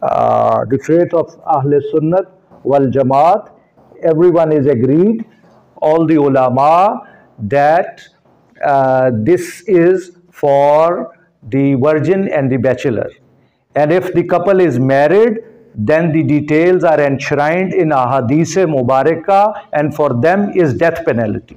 the faith of Ahl Sunnat wal Jamaat. Everyone is agreed, all the ulama, that this is for the virgin and the bachelor. And if the couple is married, then the details are enshrined in ahadith mubaraka, and for them is death penalty.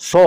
100,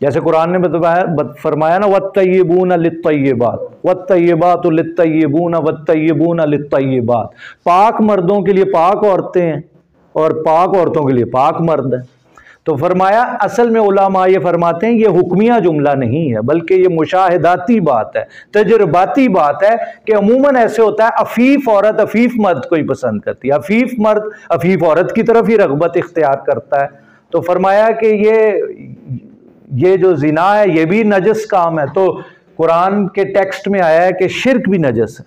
جیسے قرآن نے فرمایا نا وَالطَّيِّبُونَ لِلطَّيِّبَاتِ وَالطَّيِّبَاتُ لِلطَّيِّبُونَ وَالطَّيِّبُونَ لِلطَّيِّبَاتِ، پاک مردوں کے لیے پاک عورتیں ہیں اور پاک عورتوں کے لیے پاک مرد ہیں۔ تو فرمایا اصل میں علماء یہ فرماتے ہیں یہ حکمیہ جملہ نہیں ہے بلکہ یہ مشاہداتی بات ہے، تجرباتی بات ہے کہ عموماً ایسے ہوتا ہے عفیف عورت عفیف مرد کو ہی پسند کرتی ہے، عفیف مرد عفیف عورت کی طرف ہی رغبت اختیار کرتا ہے۔ تو فرمایا کہ یہ جو زنا ہے یہ بھی نجس کام ہے، تو قرآن کے ٹیکسٹ میں آیا ہے کہ شرک بھی نجس ہے۔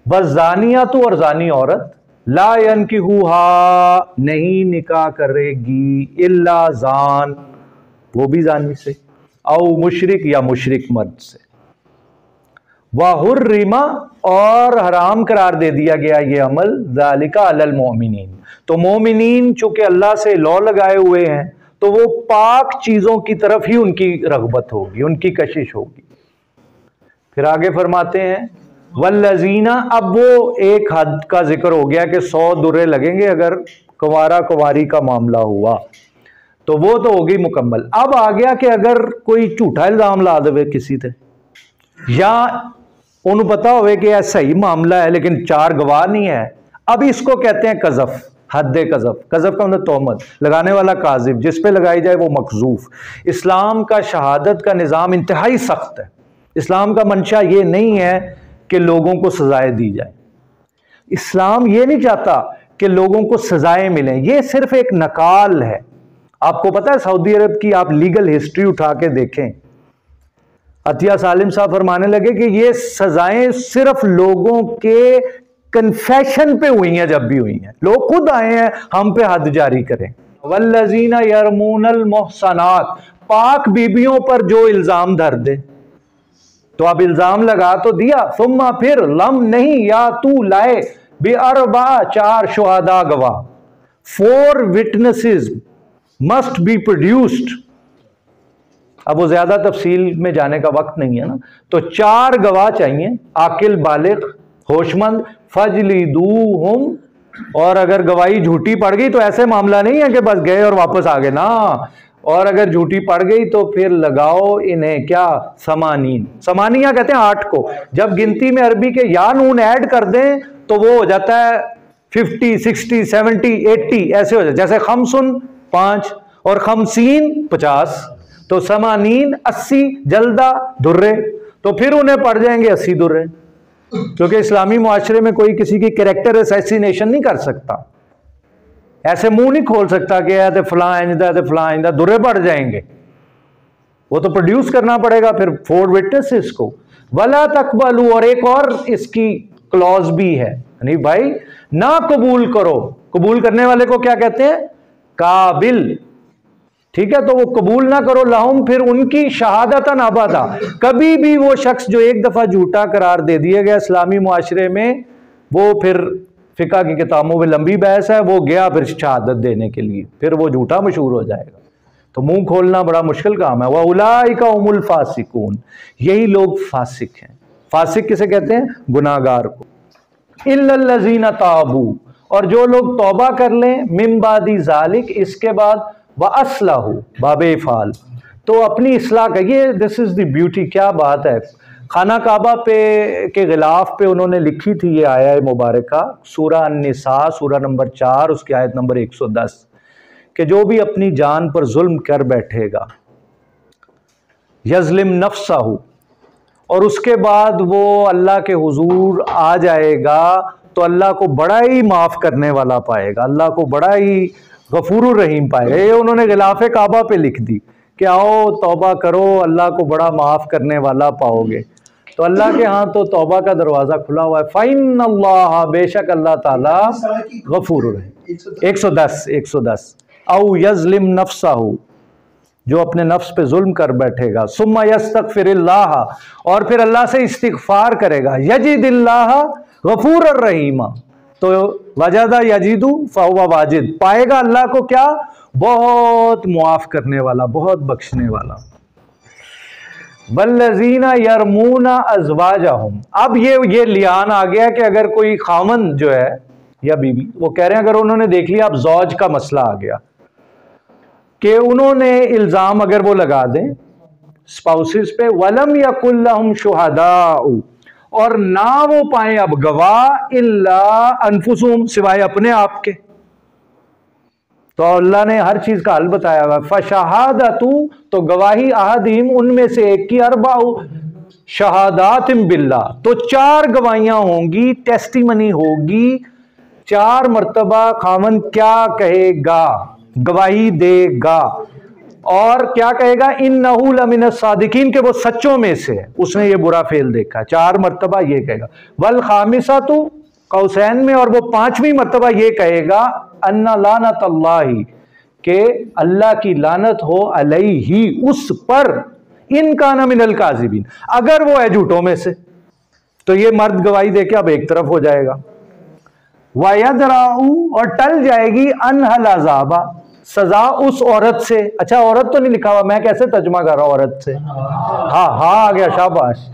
والزانیۃ، اور زانی عورت لا ينکحوہا، نہیں نکاح کرے گی، الا زان، وہ بھی زانی سے، او مشرک، یا مشرک مرد سے۔ وحرم، اور حرام قرار دے دیا گیا یہ عمل، ذالک علی المؤمنین، تو مومنین چونکہ اللہ سے لو لگائے ہوئے ہیں تو وہ پاک چیزوں کی طرف ہی ان کی رغبت ہوگی، ان کی کشش ہوگی۔ پھر آگے فرماتے ہیں والذین، اب وہ ایک حد کا ذکر ہو گیا کہ 100 درے لگیں گے اگر کنوارا کنواری کا معاملہ ہوا، تو وہ تو ہوگی مکمل۔ اب آ گیا کہ اگر کوئی جھوٹا الزام لا دے کسی تے، یا انہوں پتا ہوئے کہ یہ صحیح معاملہ ہے لیکن 4 گواہ نہیں ہے، اب اس کو کہتے ہیں قذف، حد قذف۔ قذف کا مطلب تہمت، لگانے والا کاذب، جس پہ لگائی جائے وہ مقذوف۔ اسلام کا شہادت کا نظام انتہائی سخت ہے۔ اسلام کا منشا یہ نہیں ہے کہ لوگوں کو سزائیں دی جائیں، اسلام یہ نہیں چاہتا کہ لوگوں کو سزائیں ملیں، یہ صرف ایک نکال ہے۔ آپ کو پتا ہے سعودی عرب کی آپ لیگل ہسٹری اٹھا کے دیکھیں، عطیہ سالم صاحب فرمانے لگے کہ یہ سزائیں صرف لوگوں کے کنفیشن پہ ہوئی ہیں، جب بھی ہوئی ہیں لوگ خود آئے ہیں ہم پہ حد جاری کریں۔ والذین یرمون المحصنات، پاک بیبیوں پر جو الزام دھر دے، تو اب الزام لگا تو دیا، ثم پھر لم نہیں، یا تو لائے بِأَرْبَعَ 4 شہداء گواہ، 4 witnesses must be produced۔ اب وہ زیادہ تفصیل میں جانے کا وقت نہیں ہے نا، تو 4 گواہ چاہیے، عاقل بالغ ہوش مند، فَجْلِدُوهُمْ، اور اگر گواہی جھوٹی پڑ گئی تو ایسے معاملہ نہیں ہے کہ بس گئے اور واپس آ گئے نا، اور اگر جھوٹی پڑ گئی تو پھر لگاؤ انہیں کیا، 80، 80 کہتے ہیں 8 کو، جب گنتی میں عربی کے یا نون ایڈ کر دیں تو وہ ہو جاتا ہے 50 60 70 80 ایسے ہو جاتا ہے، جیسے 5 5 اور 50 50، تو 80 80 جلدہ درے، تو پھر انہیں پڑ جائیں گے 80 درے، کیونکہ اسلامی معاشرے میں کوئی کسی کی کریکٹر اسیسینیشن نہیں کر سکتا، ایسے منہ نہیں کھول سکتا کہ اے فلاں آئندہ تے فلاں آئندہ، درے پڑ جائیں گے، وہ تو پروڈیوس کرنا پڑے گا پھر 4 وٹنسز کو۔ ولا تقبلوا، اور ایک اور اس کی کلوز بھی ہے، یعنی بھائی نہ قبول کرو، قبول کرنے والے کو کیا کہتے ہیں، قابل، ٹھیک ہے، تو وہ قبول نہ کرو، لہم، پھر ان کی شہادتاً ابدا، کبھی بھی وہ شخص جو ایک دفعہ جھوٹا قرار دے دیا گیا اسلامی معاشرے میں، وہ پھر فقہ کی کتابوں میں لمبی بحث ہے، وہ گیا پھر شہادت دینے کے لیے، پھر وہ جھوٹا مشہور ہو جائے گا، تو منہ کھولنا بڑا مشکل کام ہے۔ وَأُولَٰئِکَ هُمُ الْفَاسِقُونَ، یہی لوگ فاسق ہیں۔ فاسق کسے کہتے ہیں، گناہگار کو۔ إِلَّا الَّذِينَ تَابُوا، اور جو لوگ توبہ کر لیں، مِن بَعْدِ ذَلِكَ، اس کے بعد، وَأَصْلَحُوا، باب افعال، تو اپنی اصلاح کا، یہ دس از دی بیوٹی، کیا بات ہے۔ خانہ کعبہ پہ کے غلاف پہ انہوں نے لکھی تھی یہ آیہ مبارکہ، سورہ النساء سورہ نمبر 4 اس کی آیت نمبر 110، کہ جو بھی اپنی جان پر ظلم کر بیٹھے گا، یظلم نفسہ، اور اس کے بعد وہ اللہ کے حضور آ جائے گا تو اللہ کو بڑا ہی معاف کرنے والا پائے گا، اللہ کو بڑا ہی غفور الرحیم پائے گا۔ یہ انہوں نے غلاف کعبہ پہ لکھ دی کہ آؤ توبہ کرو، اللہ کو بڑا معاف کرنے والا پاؤ گے، تو اللہ کے ہاں تو توبہ کا دروازہ کھلا ہوا ہے۔ فَإِنَّ اللَّهَ، بے شک اللہ تعالیٰ غفور الرحیم۔ 110 او یظلم نفسہ، جو اپنے نفس پہ ظلم کر بیٹھے گا، ثم یستغفر اللہ، اور پھر اللہ سے استغفار کرے گا، یجد اللہ غفور الرحیم، تو وجدہ یجد فہو واجد، پائے گا اللہ کو کیا، بہت معاف کرنے والا، بہت بخشنے والا۔ والذین یرمون ازواجہم، اب یہ لیان آ گیا کہ اگر کوئی خاوند جو ہے یا بیوی، وہ کہہ رہے ہیں اگر انہوں نے دیکھ لیا، اب زوج کا مسئلہ آ گیا کہ انہوں نے الزام اگر وہ لگا دیں اسپاؤسز پہ، وَلَمْ يَكُنْ لَهُمْ شُهَدَاءُ، اور نہ وہ پائیں اب گواہ، إِلَّا أَنفُسُهُمْ، سوائے اپنے آپ کے. تو اللہ نے ہر چیز کا حل بتایا ہوا. فَشَهَادَةُ، تو گواہی، أَحَدِهِمْ، ان میں سے ایک کی، أَرْبَعُ شَهَادَاتٍ بِاللَّهِ، تو 4 گواہیاں ہوں گی، ٹیسٹیمنی ہوگی، 4 مرتبہ خاوند کیا کہے گا، گواہی دے گا، اور کیا کہے گا، اِنَّهُ لَمِنَ الصَّادِقِينَ، کہ وہ سچوں میں سے ہے، اس نے یہ برا فعل دیکھا. 4 مرتبہ یہ کہے گا. وَالْخَامِسَةُ، قوسین میں، اور وہ 5ویں مرتبہ یہ کہے گا، ان لعنت اللہ، کہ اللہ کی لعنت ہو، علیہ، اس پر، ان کان من الکاذبین، اگر وہ ہے جھوٹوں میں سے. تو یہ مرد گواہی دے کے اب ایک طرف ہو جائے گا. وَيَدْرَعُ، اور ٹل جائے گی، انہا العذاب، سزا اس عورت سے. اچھا عورت تو نہیں لکھا ہوا، میں کیسے ترجمہ کر رہا ہوں عورت سے؟ ہاں آ گیا، شاباش.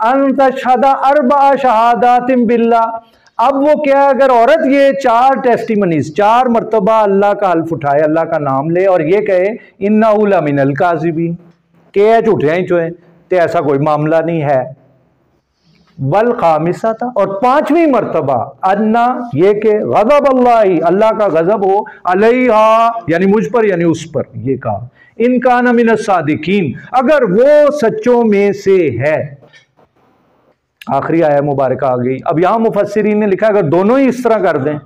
ان تشہد 4 شہادات باللہ، اب وہ کیا ہے، اگر عورت یہ 4 ٹیسٹیمنیز، 4 مرتبہ اللہ کا حلف اٹھائے، اللہ کا نام لے، اور یہ کہے انہ لمن الکاذبین، کہ یہ جھوٹے ہی چوئیں، تو ایسا کوئی معاملہ نہیں ہے. والخامسہ، اور 5ویں مرتبہ، انا، یہ کہ غضب اللہ، اللہ کا غضب ہو، علیہا، یعنی مجھ پر، یعنی اس پر، یہ کہا، ان کان من الصادقین، اگر وہ سچوں میں سے ہے. آخری آیہ مبارکہ آ گئی. اب یہاں مفسرین نے لکھا اگر دونوں ہی اس طرح کر دیں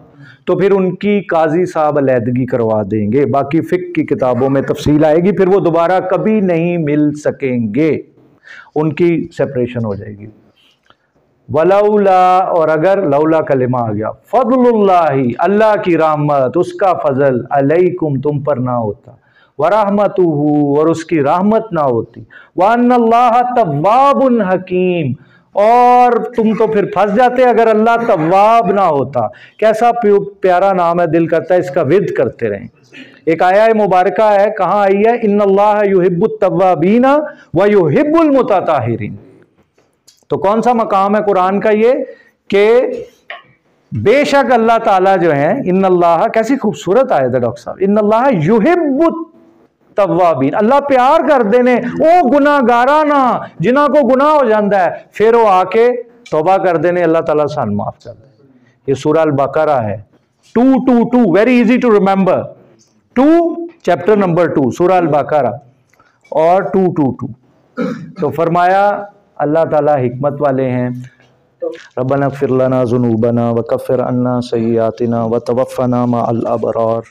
تو پھر ان کی قاضی صاحب علیحدگی کروا دیں گے. باقی فقہ کی کتابوں میں تفصیل آئے گی، پھر وہ دوبارہ کبھی نہیں مل سکیں گے، ان کی سیپریشن ہو جائے گی. ولولا، اور اگر لولا کلمہ آ گیا، فضل اللہ، اللہ کی رحمت، اس کا فضل، علیکم، تم پر نہ ہوتا، ورحمتہ، اور اس کی رحمت نہ ہوتی، وان اللہ تواب حکیم، اور تم تو پھر پھنس جاتے اگر اللہ تواب نہ ہوتا. کیسا پیارا نام ہے، دل کرتا ہے اس کا ورد کرتے رہیں. ایک آیہ مبارکہ ہے، کہاں آئی ہے، ان اللہ یحب التوابین ویحب المتطہرین. تو کون سا مقام ہے قرآن کا یہ، کہ بے شک اللہ تعالیٰ جو ہیں، ان اللہ، کیسی خوبصورت آیت ہے ڈاکٹر صاحب، ان اللہ یحب التوابین، اللہ پیار کر دینے او گناہ گارانا، جنہاں کو گناہ ہو جاندہ ہے، پھر وہ آ کے توبہ کر دینے، اللہ تعالیٰ سان معاف کر دے. یہ سورہ البقرہ ہے، 222، very easy to remember, 2 chapter number 2 سورہ البقرہ، اور 222. تو فرمایا اللہ تعالیٰ حکمت والے ہیں. ربنا اغفر لنا ذنوبنا وکفر عنا سیئاتنا وتوفنا مع الابرار.